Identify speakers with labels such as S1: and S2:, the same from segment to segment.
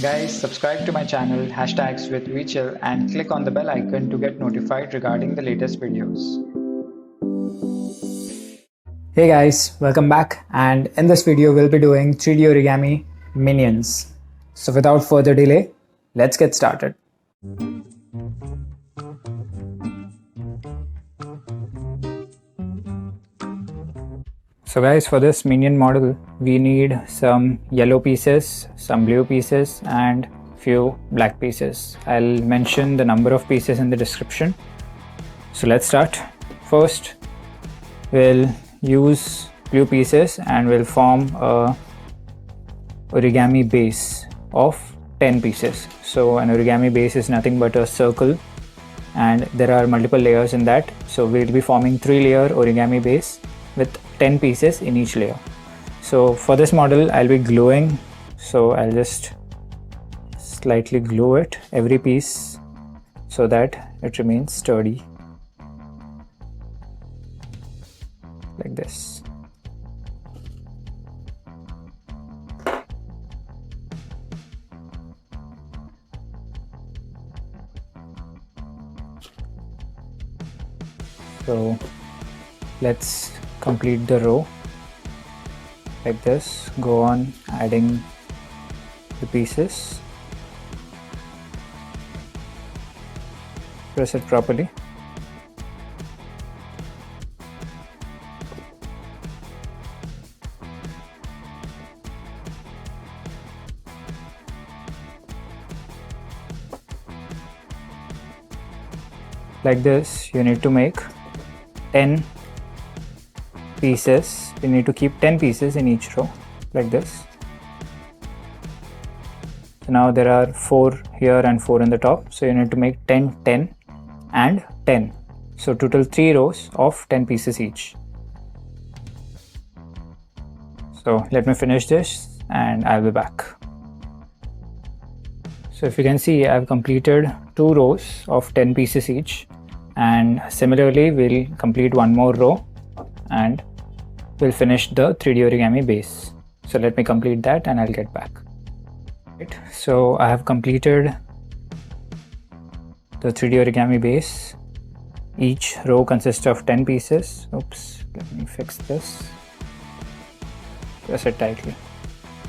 S1: Guys, subscribe to my channel hashtags with WeChill and click on the bell icon to get notified regarding the latest videos. Hey guys, welcome back, and in this video we'll be doing 3D origami minions. So without further delay, let's get started. So guys, for this minion model, we need some yellow pieces, some blue pieces and few black pieces. I'll mention the number of pieces in the description. So let's start. First, we'll use blue pieces and we'll form a origami base of 10 pieces. So an origami base is nothing but a circle and there are multiple layers in that. So we'll be forming 3-layer origami base with 10 pieces in each layer. So for this model I'll be gluing, so I'll just slightly glue it every piece so that it remains sturdy like this. So let's complete the row like this. Go on adding the pieces, press it properly. Like this, you need to make 10 pieces. You need to keep 10 pieces in each row like this. So now there are 4 here and 4 in the top, so you need to make 10, 10 and 10. So total 3 rows of 10 pieces each. So let me finish this and I'll be back. So if you can see, I've completed 2 rows of 10 pieces each, and similarly we'll complete one more row and we'll finish the 3D origami base. So let me complete that and I'll get back. Right. So I have completed the 3D origami base. Each row consists of 10 pieces. Oops, let me fix this. Press it tightly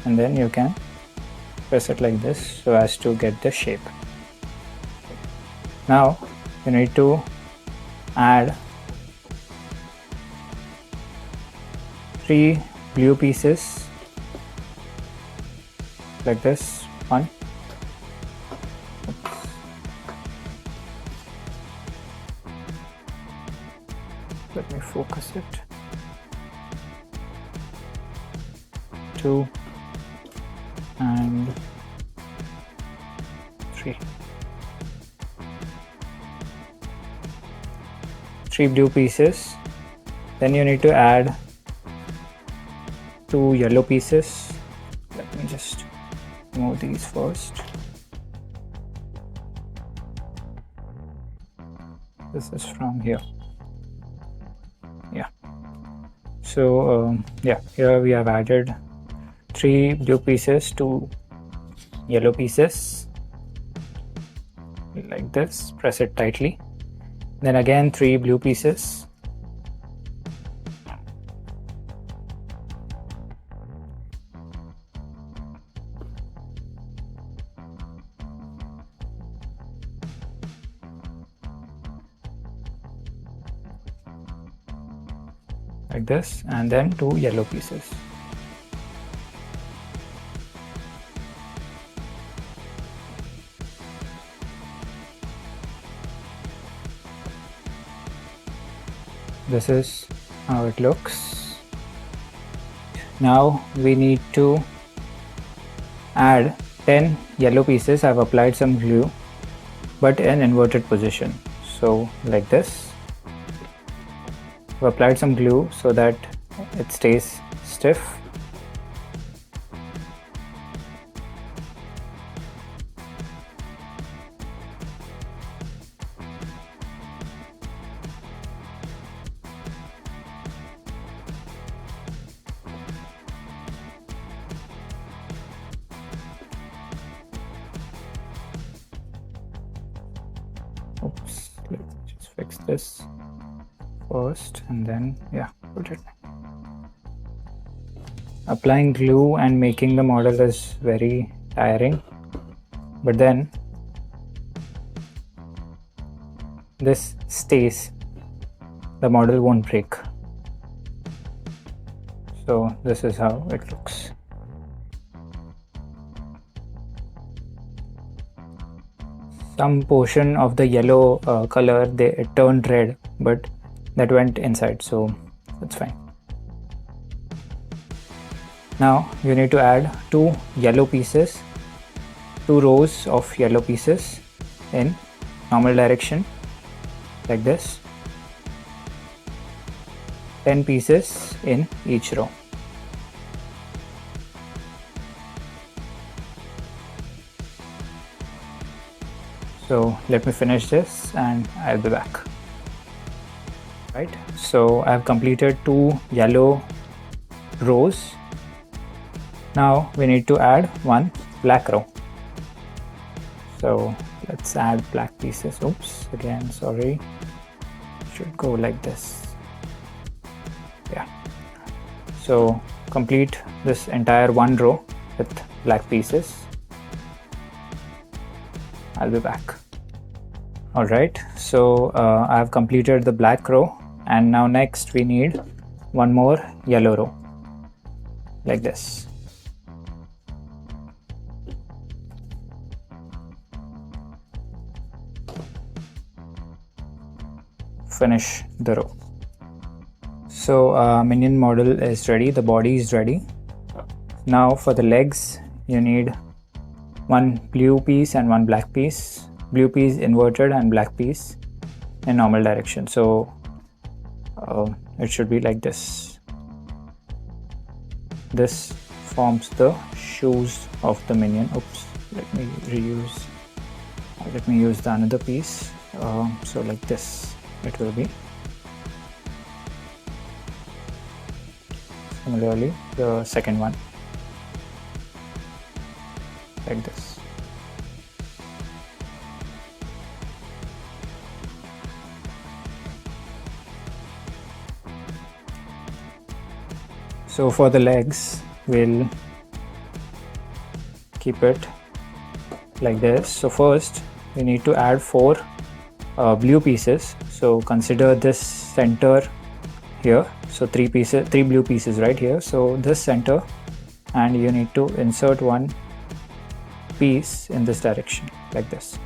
S1: and then you can press it like this so as to get the shape. Now you need to add 3 blue pieces like this. One, let me focus it. 2 and 3. 3 blue pieces. Then you need to add 2 yellow pieces. Let me just remove these first. This is from here. Yeah. So here we have added 3 blue pieces, 2 yellow pieces like this. Press it tightly. Then again 3 blue pieces. Like this, and then 2 yellow pieces. This is how it looks. Now we need to add 10 yellow pieces. I've applied some glue but in inverted position, so like this. I've applied some glue so that it stays stiff. Oops, let's just fix this first and then put it. Applying glue and making the model is very tiring, but then this stays, the model won't break. So this is how it looks. Some portion of the yellow color, it turned red, but that went inside, so that's fine. Now you need to add two rows of yellow pieces in normal direction like this, 10 pieces in each row. So let me finish this and I'll be back. Right, so I've completed 2 yellow rows. Now we need to add 1 black row. So let's add black pieces. Oops, again, sorry. Should go like this. Yeah. So complete this entire 1 row with black pieces. I'll be back. Alright, so I have completed the black row, and now next we need 1 more yellow row like this. Finish the row. So minion model is ready, the body is ready. Now for the legs you need 1 blue piece and 1 black piece. Blue piece inverted and black piece in normal direction. So it should be like this. This forms the shoes of the minion. Oops, let me use the another piece. So like this it will be. Similarly the second one like this. So for the legs we'll keep it like this. So first we need to add 4 blue pieces. So consider this center here. So 3 blue pieces right here. So this center, and you need to insert 1 piece in this direction like this.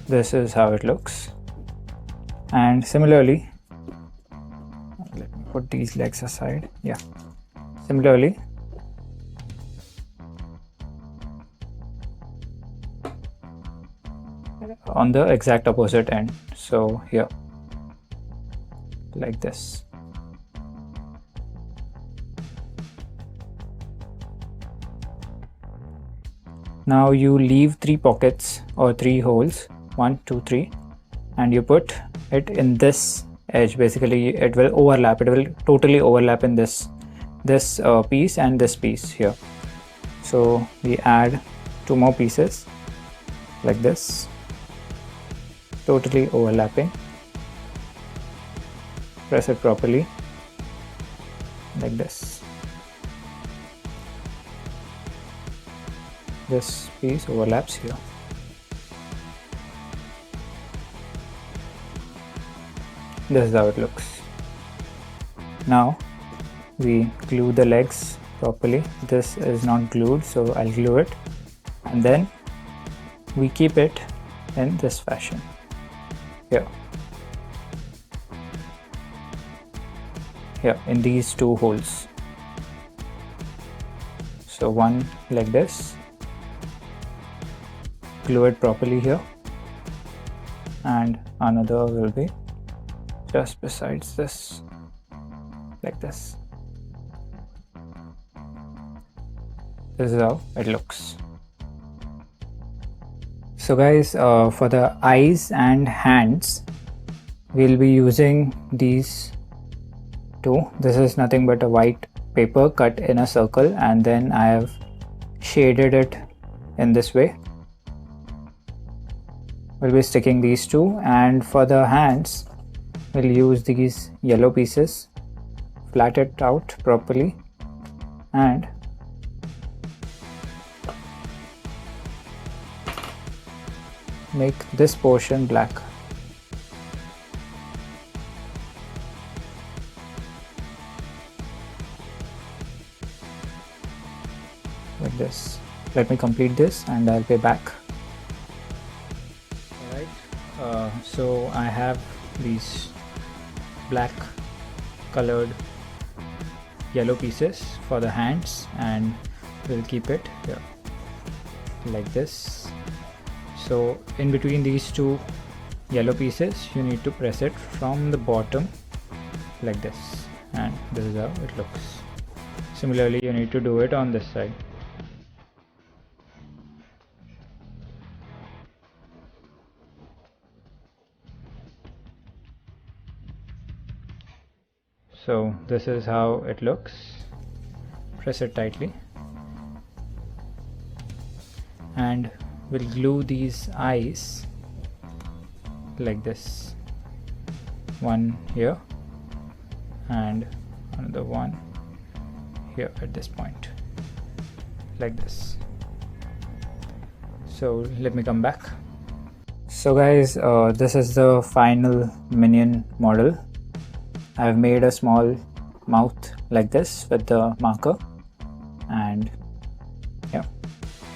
S1: This is how it looks. And similarly, let me put these legs aside. Yeah, similarly on the exact opposite end. So here like this. Now you leave 3 pockets or 3 holes, 1, 2, 3, and you put it in this edge. Basically it will overlap, it will totally overlap in this piece and this piece here. So we add 2 more pieces like this, totally overlapping. Press it properly like this. This piece overlaps here. This is how it looks. Now we glue the legs properly. This is not glued, so I'll glue it, and then we keep it in this fashion here in these 2 holes. So one like this, glue it properly here, and another will be just besides this like this. This is how it looks. So guys, for the eyes and hands we'll be using these 2. This is nothing but a white paper cut in a circle, and then I have shaded it in this way. we'll be sticking these two, and for the hands we'll use these yellow pieces, flat it out properly and make this portion black. Like this. Let me complete this and I'll be back. Alright, so I have these black colored yellow pieces for the hands, and we'll keep it here like this. So in between these two yellow pieces you need to press it from the bottom like this, and this is how it looks. Similarly you need to do it on this side. So this is how it looks. Press it tightly and we'll glue these eyes like this, one here and another one here at this point like this. So let me come back. So guys, this is the final minion model. I've made a small mouth like this with the marker, and yeah,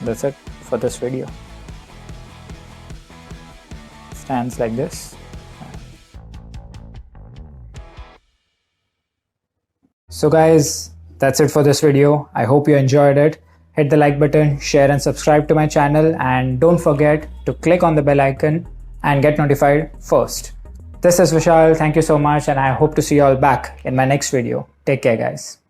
S1: that's it for this video. Stands like this. So guys, that's it for this video. I hope you enjoyed it. Hit the like button, share and subscribe to my channel, and don't forget to click on the bell icon and get notified first. This is Vishal. Thank you so much, and I hope to see you all back in my next video. Take care, guys.